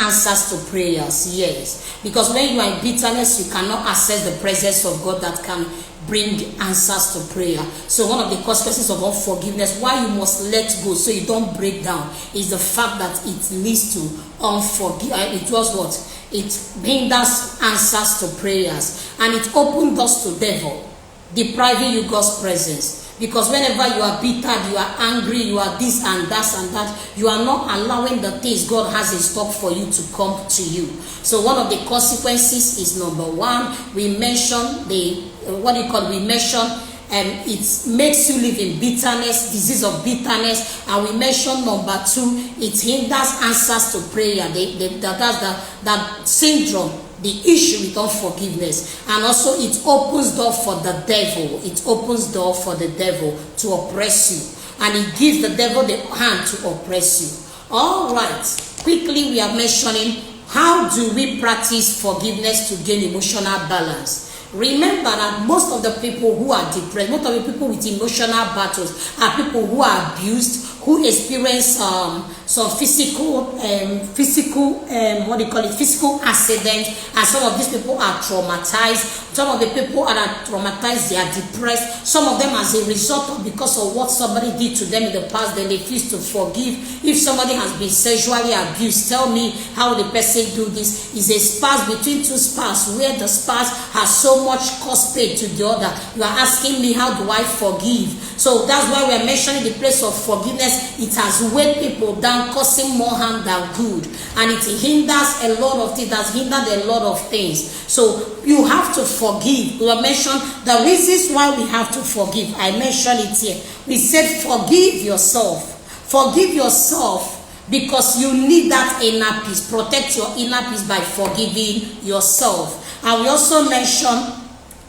answers to prayers. Yes, because when you are in bitterness, you cannot access the presence of God that can bring answers to prayer. So one of the consequences of unforgiveness, why you must let go so you don't break down, is the fact that it leads to unforgiveness. It was what? It hinders answers to prayers, and it opens doors to devil depriving you God's presence. Because whenever you are bitter, you are angry, you are this and that and that, you are not allowing the things God has in stock for you to come to you. So one of the consequences is, number one, we mentioned it makes you live in bitterness, disease of bitterness. And we mentioned number two, it hinders answers to prayer. That syndrome, the issue with unforgiveness. And also it opens door for the devil. It opens door for the devil to oppress you. And it gives the devil the hand to oppress you. All right. Quickly, we are mentioning, how do we practice forgiveness to gain emotional balance? Remember that most of the people who are depressed, most of the people with emotional battles are people who are abused, who experience some physical accidents, and some of these people are traumatized. Some of the people are traumatized, they are depressed. Some of them, as a result of, because of what somebody did to them in the past, they refuse to forgive. If somebody has been sexually abused, tell me how the person do this. Is a spouse between two spouses where the spouse has so much cost paid to the other. You are asking me, how do I forgive? So that's why we are mentioning the place of forgiveness. It has weighed people down, causing more harm than good, and it hinders a lot of things. Has hindered a lot of things. So you have to forgive. We mentioned the reasons why we have to forgive. I mentioned it here. We said forgive yourself. Forgive yourself because you need that inner peace. Protect your inner peace by forgiving yourself. And we also mentioned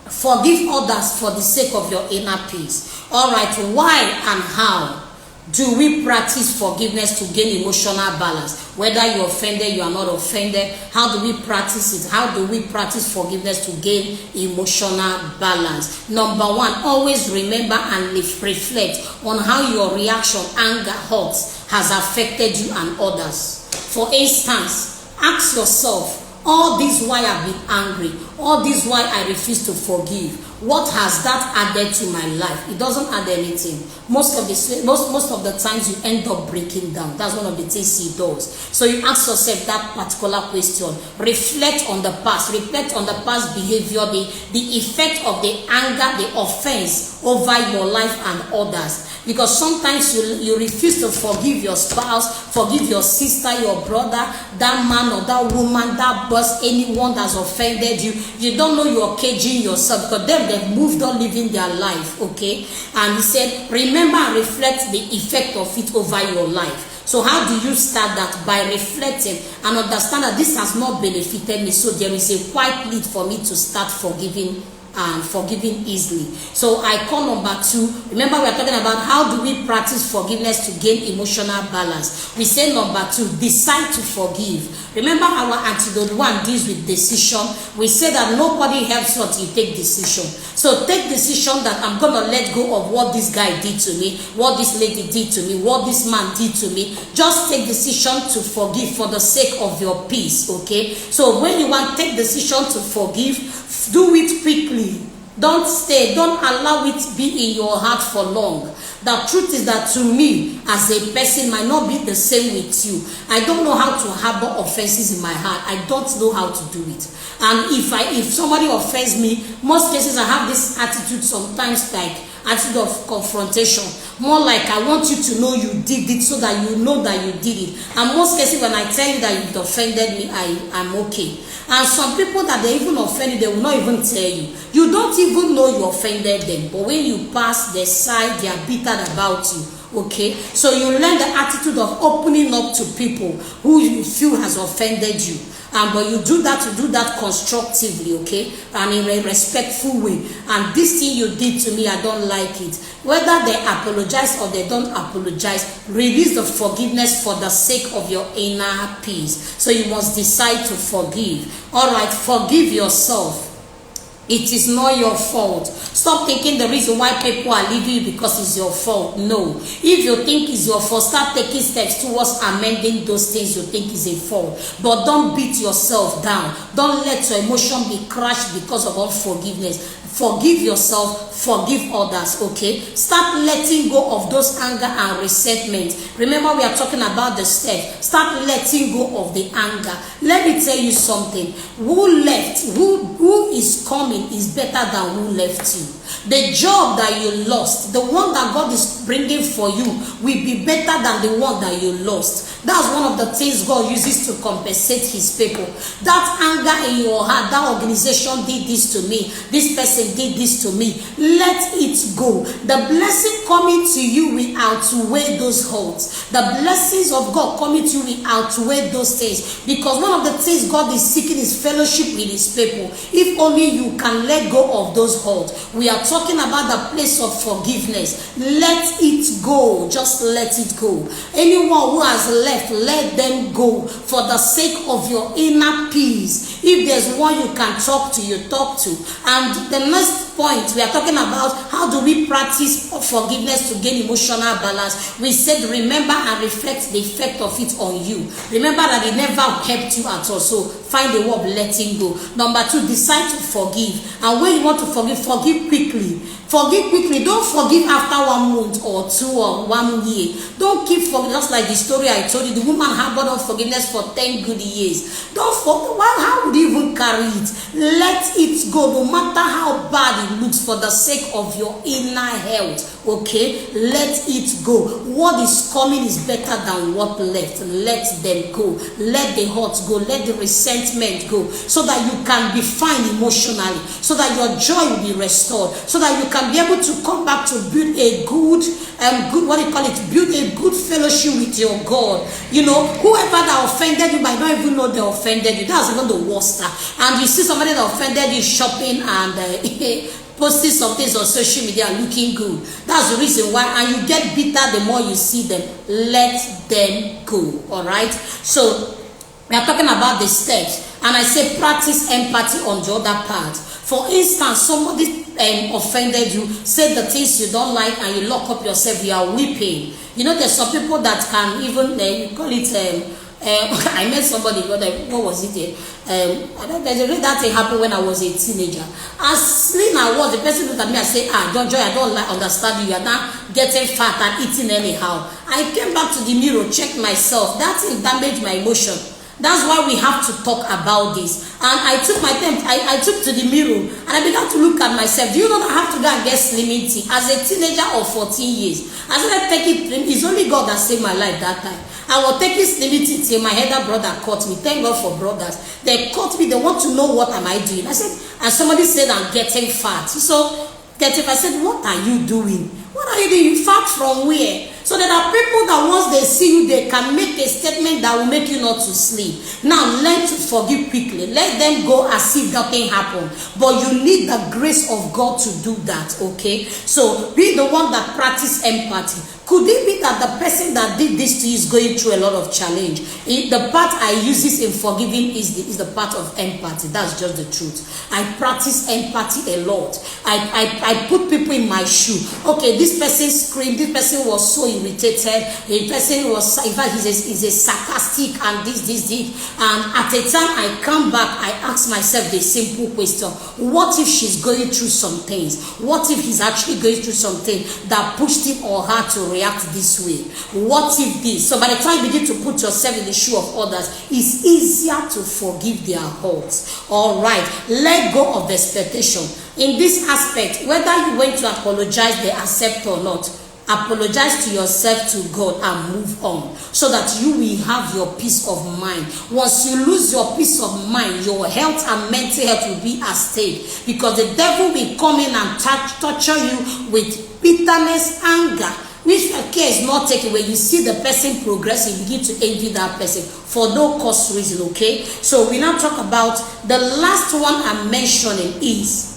forgive others for the sake of your inner peace. All right, why and how do we practice forgiveness to gain emotional balance? Whether you're offended, you are not offended, how do we practice it? How do we practice forgiveness to gain emotional balance? Number one, always remember and reflect on how your reaction, anger, hurts has affected you and others. For instance, ask yourself, all this why I've been angry, all this why I refuse to forgive, what has that added to my life? It doesn't add anything. Most of the times you end up breaking down. That's one of the things he does. So you ask yourself that particular question. Reflect on the past. Reflect on the past behavior, the effect of the anger, the offense over your life and others. Because sometimes you refuse to forgive your spouse, forgive your sister, your brother, that man or that woman, that boss, anyone that's offended you. You don't know you're caging yourself because they've moved on living their life, okay? And he said, remember and reflect the effect of it over your life. So how do you start that? By reflecting and understand that this has not benefited me, so there is a quiet need for me to start forgiving and forgiving easily. So I call number two. Remember, we are talking about how do we practice forgiveness to gain emotional balance. We say number two, decide to forgive. Remember, our antidote one deals with decision. We say that nobody helps until you take decision. So take decision that I'm gonna let go of what this guy did to me, what this lady did to me, what this man did to me. Just take decision to forgive for the sake of your peace, okay? So when you want to take decision to forgive, do it quickly. Don't stay. Don't allow it be in your heart for long. The truth is that to me, as a person, might not be the same with you. I don't know how to harbor offenses in my heart. I don't know how to do it. And if somebody offends me, most cases I have this attitude sometimes, like attitude of confrontation. More like I want you to know you did it so that you know that you did it. And most cases when I tell you that you've offended me, I'm okay. And some people that they even offended, they will not even tell you. You don't even know you offended them. But when you pass their side, they are bitter about you. Okay, so you learn the attitude of opening up to people who you feel has offended you, but you do that constructively, okay, and in a respectful way. And this thing you did to me, I don't like it. Whether they apologize or they don't apologize, release the forgiveness for the sake of your inner peace. So you must decide to forgive. All right, forgive yourself. It is not your fault. Stop thinking the reason why people are leaving you because it's your fault. No. If you think it's your fault, start taking steps towards amending those things you think is a fault. But don't beat yourself down. Don't let your emotion be crushed because of unforgiveness. Forgive yourself, forgive others, okay? Start letting go of those anger and resentment. Remember, we are talking about the steps. Start letting go of the anger. Let me tell you something. Who left, who is coming is better than who left you. The job that you lost, the one that God is bringing for you, will be better than the one that you lost. That's one of the things God uses to compensate his people. That anger in your heart, that organization did this to me, this person did this to me, let it go. The blessing coming to you will outweigh those hurts. The blessings of God coming to you will outweigh those things. Because one of the things God is seeking is fellowship with his people. If only you can let go of those hurts. We are talking about the place of forgiveness. Let it go. Just let it go. Anyone who has left, let them go for the sake of your inner peace. If there's one you can talk to, you talk to. And the next point, we are talking about how do we practice forgiveness to gain emotional balance. We said remember and reflect the effect of it on you. Remember that it never helped you at all. So find a way of letting go. Number 2, decide to forgive. And when you want to forgive, forgive quickly. Forgive quickly. Don't forgive after 1 month or 2 or 1 year. Don't keep forgiving. Just like the story I told you, the woman harbored unforgiveness for 10 good years. Don't forgive. How would you even carry it? Let it go, no matter how bad it looks, for the sake of your inner health. Okay, let it go. What is coming is better than what left. Let them go. Let the hurt go. Let the resentment go, so that you can be fine emotionally, so that your joy will be restored, so that you can be able to come back to build a good build a good fellowship with your God. You know, whoever that offended you might not even know they offended you. That's even the worst. And you see somebody that offended you shopping and posting some things on social media looking good. That's the reason why. And you get bitter the more you see them. Let them go. All right. So we are talking about the steps, and I say practice empathy on the other part. For instance, somebody offended you, said the things you don't like, and you lock up yourself, you are weeping. You know, there's some people that can even you call it I met somebody, what was it? There's a reason that thing happened when I was a teenager. As slim I was, the person looked at me and said, don't Joy, I don't understand you. You are now getting fat and eating anyhow. I came back to the mirror, checked myself. That thing damaged my emotion. That's why we have to talk about this. And I took my time, I took to the mirror and I began to look at myself. Do you know that I have to go and get slimming tea? As a teenager of 14 years, I started taking, it's only God that saved my life that time. I was taking slimming tea till my elder brother caught me. Thank God for brothers. They caught me, they want to know what am I doing. I said, and somebody said I'm getting fat. So, I said, what are you doing? What are you doing? You fat from where? So there are people that once they see you, they can make a statement that will make you not to sleep. Now, learn to forgive quickly. Let them go as if nothing happened. But you need the grace of God to do that, okay? So be the one that practice empathy. Could it be that the person that did this to you is going through a lot of challenge? The part I use this in forgiving is the part of empathy. That's just the truth. I practice empathy a lot. I put people in my shoe. Okay, this person screamed. This person was so irritated. The person was, in fact, he's a sarcastic and this. And at a time I come back, I ask myself the simple question: what if she's going through some things? What if he's actually going through something that pushed him or her to react this way? What if this? So by the time you begin to put yourself in the shoe of others, it's easier to forgive their hurts. All right, let go of the expectation. In this aspect, whether you went to apologize, they accept or not, apologize to yourself, to God, and move on, so that you will have your peace of mind. Once you lose your peace of mind, your health and mental health will be at stake, because the devil will come in and torture you with bitterness, anger, which care is not taken. When you see the person progressing, you begin to envy that person for no cause reason, okay? So we now talk about the last one I'm mentioning is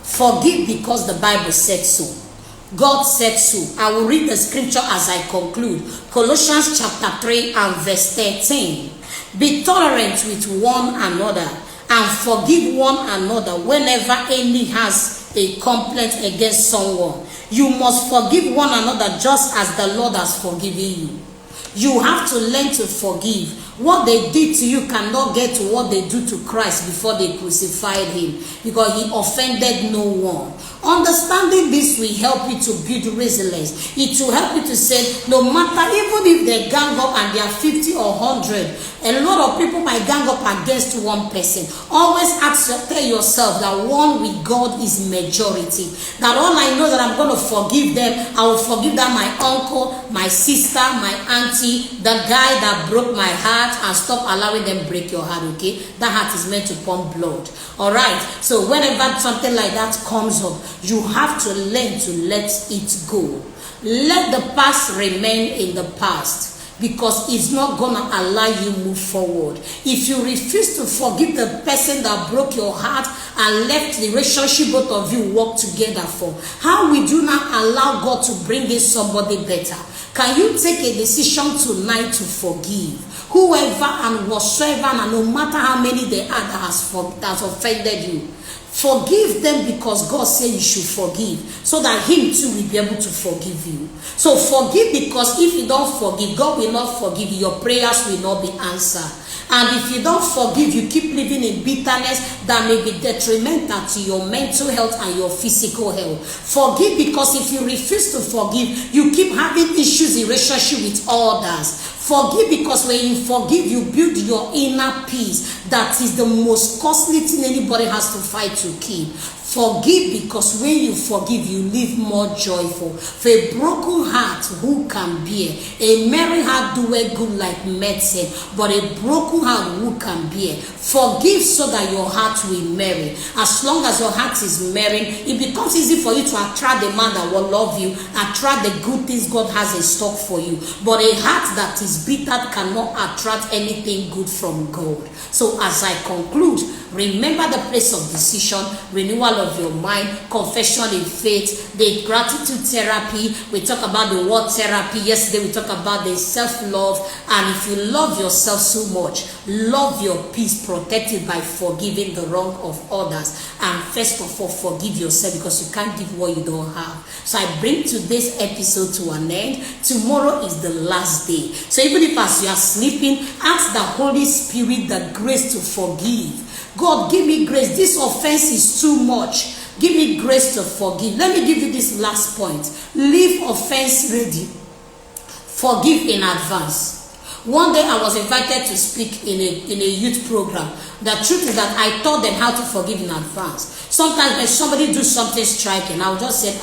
forgive because the Bible said so. God said so. I will read the scripture as I conclude. Colossians chapter 3 and verse 13. Be tolerant with one another and forgive one another whenever any has a complaint against someone. You must forgive one another just as the Lord has forgiven you. You have to learn to forgive. What they did to you cannot get to what they do to Christ before they crucified him, because he offended no one. Understanding this will help you to build resilience. It will help you to say, no matter, even if they gang up and they are 50 or 100, a lot of people might gang up against one person. Always tell yourself that one with God is majority. That all I know that I'm going to forgive them. I will forgive that my uncle, my sister, my auntie, the guy that broke my heart, and stop allowing them break your heart, okay? That heart is meant to pump blood. All right? So whenever something like that comes up, you have to learn to let it go. Let the past remain in the past, because it's not going to allow you move forward. If you refuse to forgive the person that broke your heart and left the relationship both of you work together for, how will you not allow God to bring in somebody better? Can you take a decision tonight to forgive whoever and whatsoever, and no matter how many they are that has offended you? Forgive them, because God said you should forgive, so that him too will be able to forgive you. So forgive, because if you don't forgive, God will not forgive you. Your prayers will not be answered. And if you don't forgive, you keep living in bitterness that may be detrimental to your mental health and your physical health. Forgive, because if you refuse to forgive, you keep having issues in relationship with others. Forgive, because when you forgive, you build your inner peace. That is the most costly thing anybody has to fight to keep. Forgive, because when you forgive, you live more joyful. For a broken heart, who can bear? A merry heart doeth good like medicine, but a broken heart, who can bear? Forgive, so that your heart will marry. As long as your heart is marrying, it becomes easy for you to attract the man that will love you, attract the good things God has in stock for you. But a heart that is bitter cannot attract anything good from God. So as I conclude, remember the place of decision, renewal of your mind, confession in faith, the gratitude therapy. We talk about the word therapy. Yesterday we talked about the self-love. And if you love yourself so much, love your peace protected by forgiving the wrong of others. And first of all, forgive yourself, because you can't give what you don't have. So I bring today's episode to an end. Tomorrow is the last day. So even if as you are sleeping, ask the Holy Spirit the grace to forgive. God, give me grace. This offense is too much. Give me grace to forgive. Let me give you this last point. Leave offense ready. Forgive in advance. One day I was invited to speak in a youth program. The truth is that I taught them how to forgive in advance. Sometimes when somebody do something striking, I'll just say,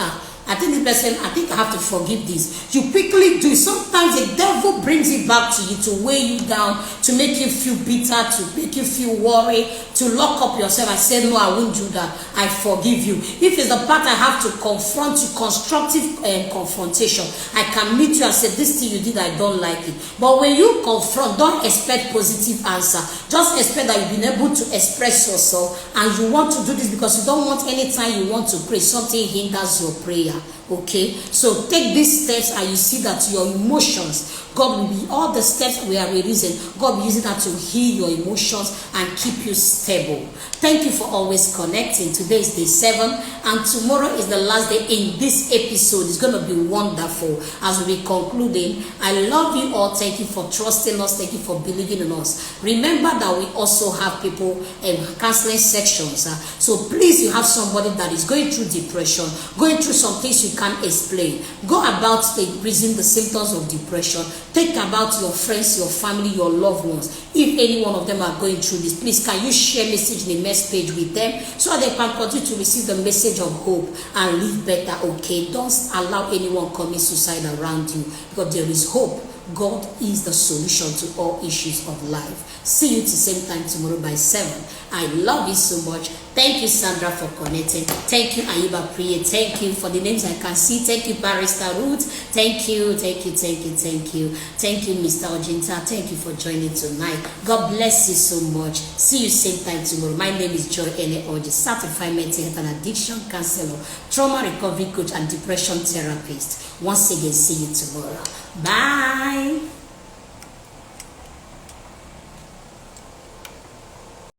I think this person, I think I have to forgive this. You quickly do. Sometimes the devil brings it back to you to weigh you down, to make you feel bitter, to make you feel worried, to lock up yourself. I said, no, I won't do that. I forgive you. If it's the part I have to confront you, constructive confrontation, I can meet you and say, this thing you did, I don't like it. But when you confront, don't expect positive answer. Just expect that you've been able to express yourself, and you want to do this because you don't want anytime you want to pray, something hinders your prayer. Okay, so take these steps, and you see that your emotions, God will be, all the steps we are releasing, God will use that to heal your emotions and keep you stable. Thank you for always connecting. Today is day 7, and tomorrow is the last day in this episode. It's going to be wonderful as we concluding. I love you all. Thank you for trusting us. Thank you for believing in us. Remember that we also have people in counseling sections. So please, you have somebody that is going through depression, going through some things you can't explain. Go about the reason, the symptoms of depression. Think about your friends, your family, your loved ones. If any one of them are going through this, please can you share message in the message page with them, so they can continue to receive the message of hope and live better. Okay, don't allow anyone commit suicide around you, because there is hope. God is the solution to all issues of life. See you at the same time tomorrow by 7. I love you so much. Thank you, Sandra, for connecting. Thank you, Aiba Priye. Thank you for the names I can see. Thank you, Barrister Ruth. Thank you, thank you, thank you, thank you. Thank you, Mr. Ojinta. Thank you for joining tonight. God bless you so much. See you same time tomorrow. My name is Joy Ene Oji, certified mental health and addiction counselor, trauma recovery coach, and depression therapist. Once again, see you tomorrow. Bye.